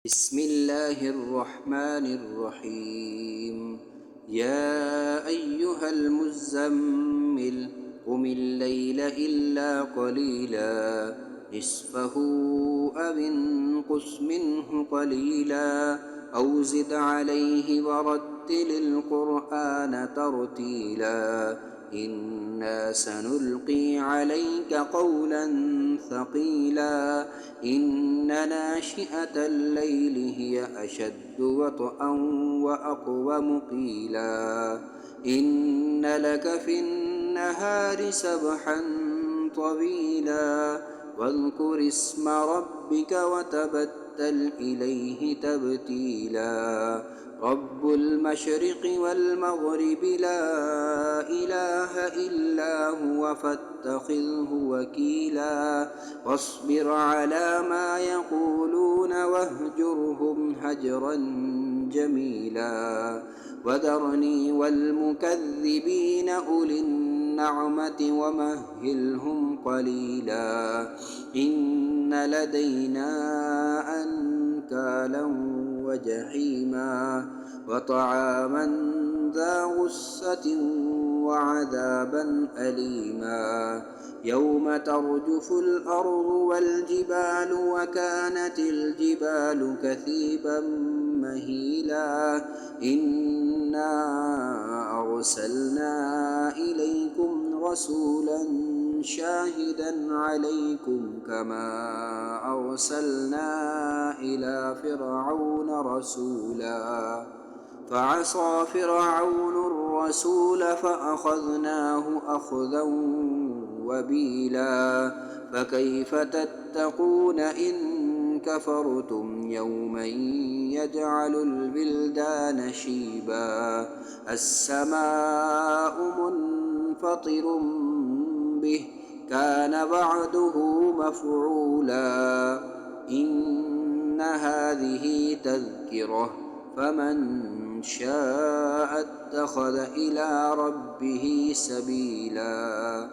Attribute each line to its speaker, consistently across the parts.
Speaker 1: بسم الله الرحمن الرحيم. يا أيها المزمل قم الليل إلا قليلا نصفه أو انقص منه قليلا أو زد عليه ورتل القرآن ترتيلا إنا سنلقي عليك قولا ثقيلا إن ناشئة الليل هي أشد وطئا وأقوم قيلا إن لك في النهار سبحا طويلا واذكر اسم ربك وتبتل إليه تبتيلا رب المشرق والمغرب لا إله إلا هو فاتخذه وكيلا واصبر على ما يقولون واهجرهم هجرا جميلا وذرني والمكذبين أولي النعمة ومهلهم قليلا إن لدينا أنكالا وجحيما وطعاما ذا غصة وعذابا أليما يوم ترجف الأرض والجبال وكانت الجبال كثيبا مهيلا إنا أرسلنا إليكم رسولا شاهدا عليكم كما أرسلنا إلى فرعون رسولا فعصى فرعون الرسول فأخذناه أخذا وبيلا فكيف تتقون إن كفرتم يوما يجعل البلدان شيبا السماء منفطر به كان وعده مفعولا إن هذه تذكرة فمن شاء اتخذ إلى ربه سبيلا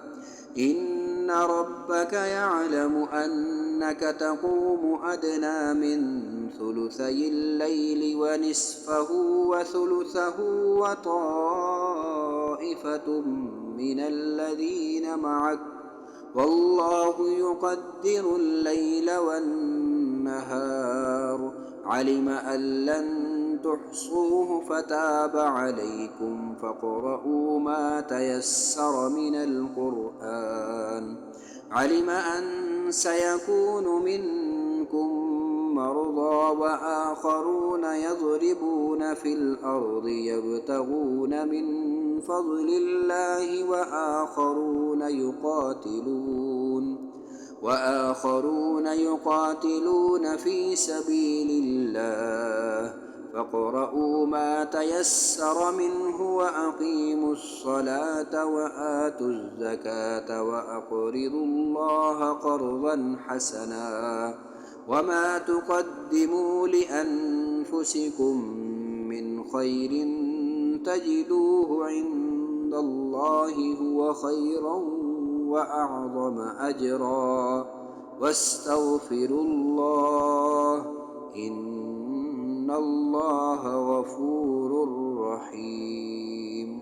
Speaker 1: إن ربك يعلم أنك تقوم أدنى من ثلثي الليل ونصفه وثلثه وطائفة من الذين معك والله يقدر الليل والنهار علم أن لن تحصوه فتاب عليكم فاقرؤوا ما تيسر من القرآن علم أن سيكون منكم مرضى وآخرون يضربون في الأرض يبتغون من فضل الله وآخرون يقاتلون في سبيل الله فاقرؤوا ما تيسر منه وأقيموا الصلاة وآتوا الزكاة وأقرضوا الله قرضا حسنا وما تقدموا لأنفسكم من خير تجدوه عند الله هو خيرا وأعظم أجرا واستغفروا الله إن الله غفور رحيم.